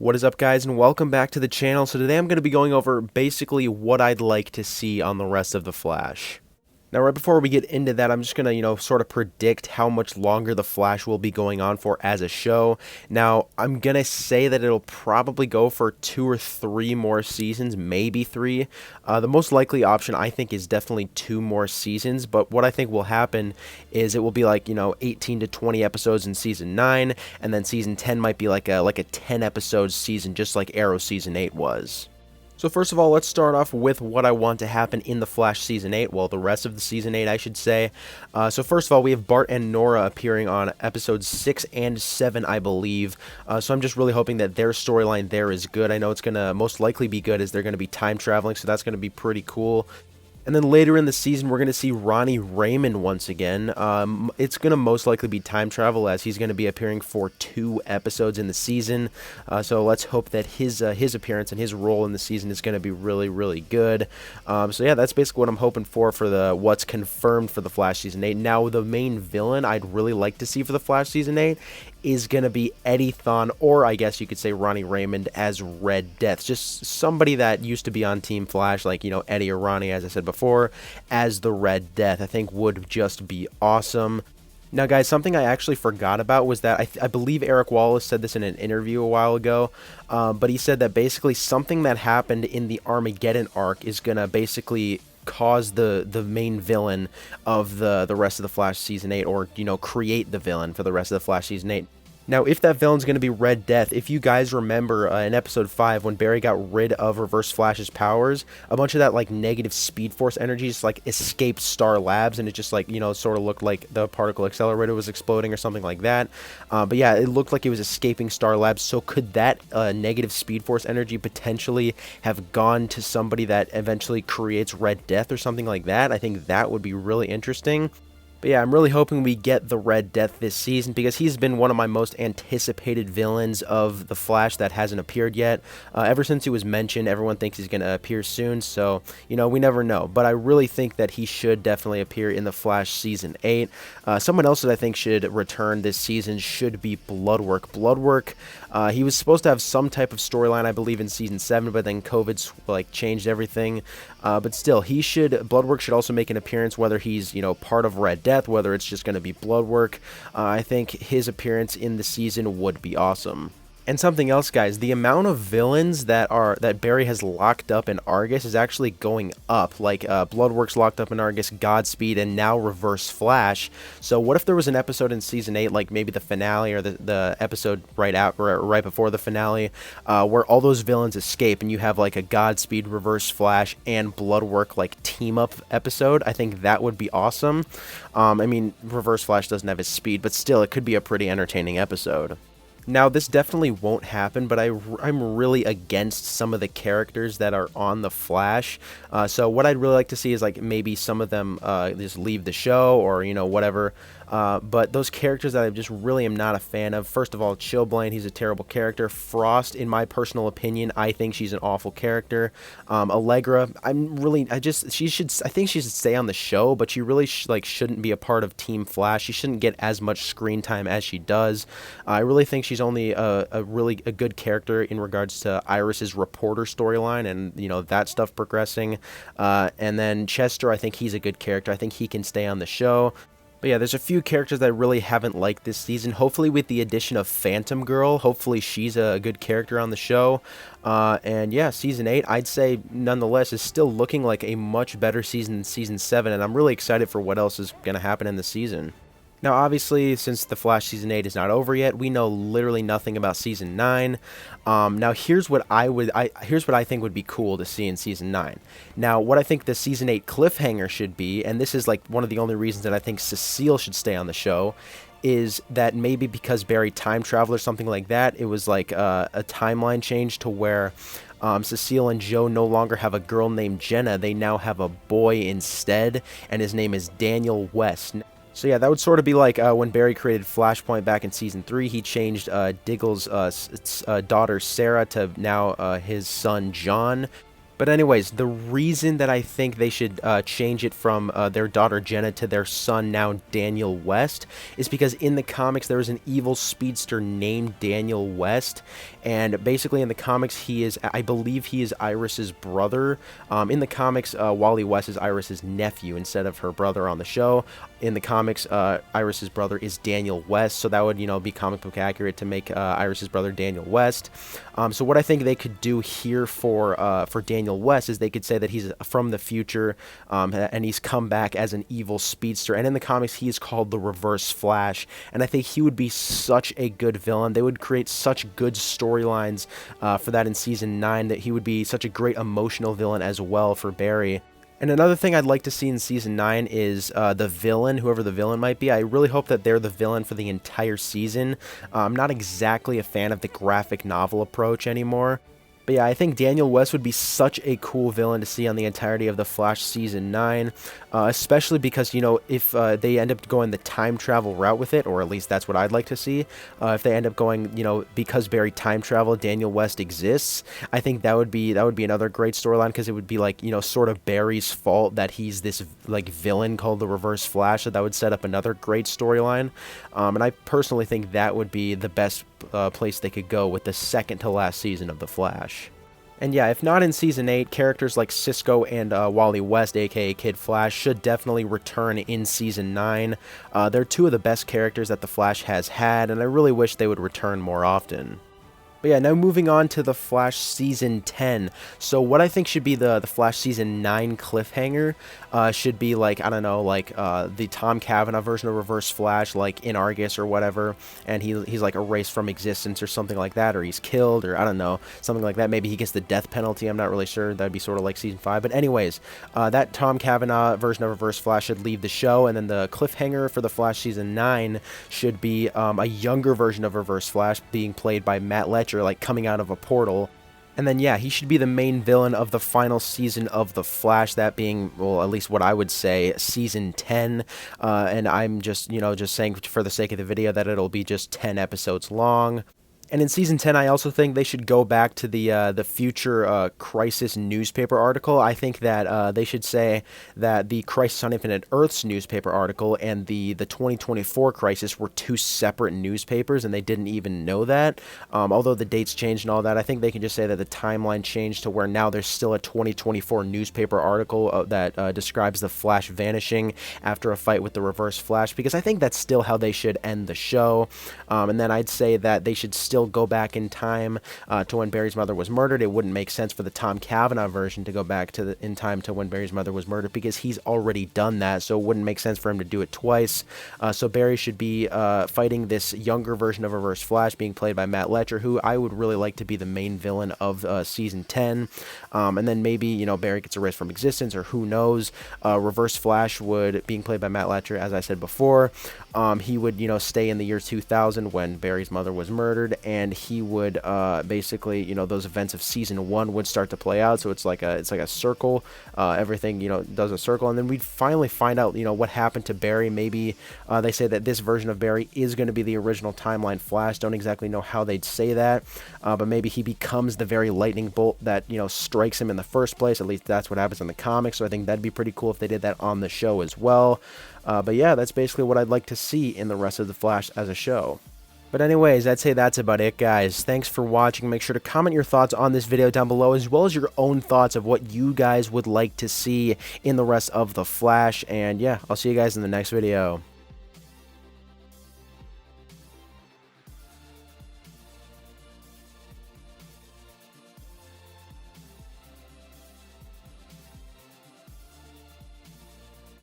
What is up, guys, and welcome back to the channel. So today I'm going to be going over basically what I'd like to see on the rest of The Flash. Now, right before we get into that, I'm just going to, sort of predict how much longer The Flash will be going on for as a show. Now, I'm going to say that it'll probably go for 2 or 3 more seasons, maybe 3. The most likely option, I think, is definitely 2 more seasons, but what I think will happen is it will be like, 18 to 20 episodes in Season 9, and then Season 10 might be like a 10-episode season, just like Arrow Season 8 was. So first of all, let's start off with what I want to happen in The Flash Season 8, well, the rest of the Season 8, I should say. So first of all, we have Bart and Nora appearing on episodes 6 and 7, I believe. So I'm just really hoping that their storyline there is good. I know it's going to most likely be good as they're going to be time traveling, so that's going to be pretty cool. And then later in the season, we're going to see Ronnie Raymond once again. It's going to most likely be time travel as he's going to be appearing for 2 episodes in the season. So let's hope that his appearance and his role in the season is going to be really, really good. So yeah, that's basically what I'm hoping for the what's confirmed for The Flash Season 8. Now, the main villain I'd really like to see for The Flash Season 8 is going to be Eddie Thawne, or I guess you could say Ronnie Raymond as Red Death. Just somebody that used to be on Team Flash, like, Eddie or Ronnie, as I said before, as the Red Death, I think would just be awesome. Now, guys, something I actually forgot about was that I believe Eric Wallace said this in an interview a while ago, but he said that basically something that happened in the Armageddon arc is going to basically cause the main villain of the rest of the Flash Season 8, or, create the villain for the rest of the Flash Season 8. Now, if that villain's going to be Red Death, if you guys remember in episode 5 when Barry got rid of Reverse Flash's powers, a bunch of that negative Speed Force energy just escaped Star Labs, and it just sort of looked like the particle accelerator was exploding or something like that. But yeah, it looked like it was escaping Star Labs. So could that negative Speed Force energy potentially have gone to somebody that eventually creates Red Death or something like that? I think that would be really interesting. But yeah, I'm really hoping we get the Red Death this season because he's been one of my most anticipated villains of The Flash that hasn't appeared yet. Ever since he was mentioned, everyone thinks he's going to appear soon, so, we never know. But I really think that he should definitely appear in The Flash Season 8. Someone else that I think should return this season should be Bloodwork. Bloodwork, he was supposed to have some type of storyline, I believe, in Season 7, but then COVID, changed everything. But still, Bloodwork should also make an appearance, whether he's, part of Red Death, whether it's just going to be Bloodwork. I think his appearance in the season would be awesome. And something else, guys, the amount of villains that Barry has locked up in Argus is actually going up. Bloodwork's locked up in Argus, Godspeed, and now Reverse Flash. So what if there was an episode in Season 8, like maybe the finale or the episode right before the finale, where all those villains escape and you have a Godspeed, Reverse Flash, and Bloodwork team up episode? I think that would be awesome. I mean, Reverse Flash doesn't have his speed, but still, it could be a pretty entertaining episode. Now, this definitely won't happen, but I'm really against some of the characters that are on The Flash. So what I'd really like to see is maybe some of them just leave the show or, whatever. But those characters that I just really am not a fan of, first of all, Chillblaine, he's a terrible character. Frost, in my personal opinion, I think she's an awful character. Allegra, I think she should stay on the show, but she really shouldn't be a part of Team Flash. She shouldn't get as much screen time as she does. I really think she's only a good character in regards to Iris's reporter storyline and that stuff progressing. And then Chester, I think he's a good character. I think he can stay on the show. But yeah, there's a few characters that I really haven't liked this season. Hopefully with the addition of Phantom Girl, hopefully she's a good character on the show. And yeah, Season 8, I'd say nonetheless, is still looking like a much better season than Season 7. And I'm really excited for what else is going to happen in the season. Now, obviously, since The Flash Season 8 is not over yet, we know literally nothing about Season 9. Now, here's what I think would be cool to see in Season 9. Now, what I think the Season 8 cliffhanger should be, and this is one of the only reasons that I think Cecile should stay on the show, is that maybe because Barry time traveled or something like that, it was a timeline change to where Cecile and Joe no longer have a girl named Jenna. They now have a boy instead, and his name is Daniel West. So yeah, that would sort of be like when Barry created Flashpoint back in Season 3. He changed Diggle's daughter Sarah to now his son John. But anyways, the reason that I think they should change it from their daughter Jenna to their son now Daniel West is because in the comics there was an evil speedster named Daniel West, and basically in the comics he is, I believe he is Iris's brother. In the comics, Wally West is Iris's nephew instead of her brother on the show. In the comics, Iris's brother is Daniel West, so that would, you know, be comic book accurate to make Iris's brother Daniel West. So what I think they could do here for Daniel West is they could say that he's from the future, and he's come back as an evil speedster. And in the comics, he is called the Reverse Flash, and I think he would be such a good villain. They would create such good storylines for that in season 9, that he would be such a great emotional villain as well for Barry. And another thing I'd like to see in Season 9 is the villain, whoever the villain might be. I really hope that they're the villain for the entire season. I'm not exactly a fan of the graphic novel approach anymore. But yeah, I think Daniel West would be such a cool villain to see on the entirety of The Flash Season 9, especially because, you know, if they end up going the time travel route with it, or at least that's what I'd like to see, if they end up going, you know, because Barry time travel, Daniel West exists, I think that would be another great storyline, because it would be like, you know, sort of Barry's fault that he's this, like, villain called the Reverse Flash, so that would set up another great storyline, and I personally think that would be the best place they could go with the second to last season of The Flash. And yeah, if not in Season 8, characters like Cisco and Wally West, aka Kid Flash, should definitely return in Season 9. They're two of the best characters that The Flash has had, and I really wish they would return more often. But yeah, now moving on to The Flash Season 10. So what I think should be the Flash Season 9 cliffhanger should be like, I don't know, like the Tom Cavanaugh version of Reverse Flash, like in Argus or whatever, and he's like erased from existence or something like that, or he's killed, or I don't know, something like that. Maybe he gets the death penalty, I'm not really sure. That'd be sort of like Season 5. But anyways, that Tom Cavanaugh version of Reverse Flash should leave the show, and then the cliffhanger for The Flash Season 9 should be a younger version of Reverse Flash being played by Matt Letcher, like coming out of a portal. And then yeah, he should be the main villain of the final season of The Flash, that being, well, at least what I would say, Season 10, and I'm just, you know, just saying for the sake of the video that it'll be just 10 episodes long. And in Season 10, I also think they should go back to the future Crisis newspaper article. I think that they should say that the Crisis on Infinite Earths newspaper article and the 2024 Crisis were two separate newspapers, and they didn't even know that. Although the dates changed and all that, I think they can just say that the timeline changed to where now there's still a 2024 newspaper article that describes the Flash vanishing after a fight with the Reverse Flash, because I think that's still how they should end the show. And then I'd say that they should still go back in time to when Barry's mother was murdered. It wouldn't make sense for the Tom Cavanaugh version to go back to in time to when Barry's mother was murdered, because he's already done that, so it wouldn't make sense for him to do it twice. So Barry should be fighting this younger version of Reverse Flash being played by Matt Letcher, who I would really like to be the main villain of Season 10. And then maybe, you know, Barry gets erased from existence, or who knows. Reverse Flash would, being played by Matt Letcher, as I said before, he would, you know, stay in the year 2000 when Barry's mother was murdered, and he would basically, you know, those events of Season 1 would start to play out. So it's like a circle. Everything, you know, does a circle, and then we'd finally find out, you know, what happened to Barry. Maybe they say that this version of Barry is going to be the original timeline Flash. Don't exactly know how they'd say that, but maybe he becomes the very lightning bolt that, you know, strikes him in the first place. At least that's what happens in the comics. So I think that'd be pretty cool if they did that on the show as well. But yeah, that's basically what I'd like to see in the rest of The Flash as a show. But anyways, I'd say that's about it, guys. Thanks for watching. Make sure to comment your thoughts on this video down below, as well as your own thoughts of what you guys would like to see in the rest of The Flash. And yeah, I'll see you guys in the next video.